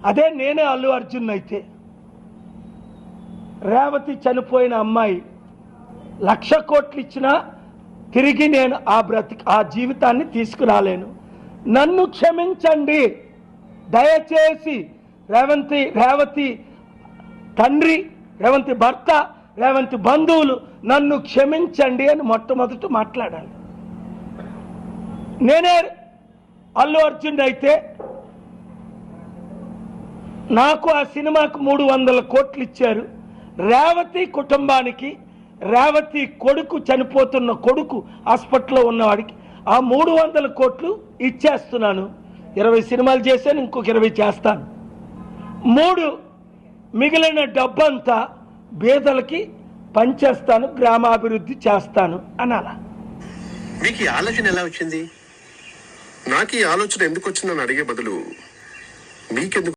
అదే నేనే అల్లు అర్జున్ అయితే రేవతి చనిపోయిన అమ్మాయి 1,00,000 కోట్లు ఇచ్చినా తిరిగి నేను ఆ జీవితాన్ని తీసుకురాలేను. నన్ను క్షమించండి దయచేసి. రేవతి తండ్రి, రేవతి భర్త, రేవతి బంధువులు నన్ను క్షమించండి అని మొట్టమొదట మాట్లాడాలి. నేనే అల్లు అర్జున్ అయితే నాకు ఆ సినిమాకు 300 కోట్లు ఇచ్చారు. రేవతి కుటుంబానికి, రేవతి కొడుకు చనిపోతున్న కొడుకు హాస్పిటల్లో ఉన్నవాడికి ఆ 300 కోట్లు ఇచ్చేస్తున్నాను. 20 సినిమాలు చేశాను, ఇంకొక 20 చేస్తాను. 3 మిగిలిన డబ్బంతా పేదలకి పంచేస్తాను, గ్రామాభివృద్ధి చేస్తాను అనాల. మీకు ఈ ఆలోచన ఎలా వచ్చింది? నాకు ఈ ఆలోచన ఎందుకు వచ్చిందని అడిగే బదులు మీకెందుకు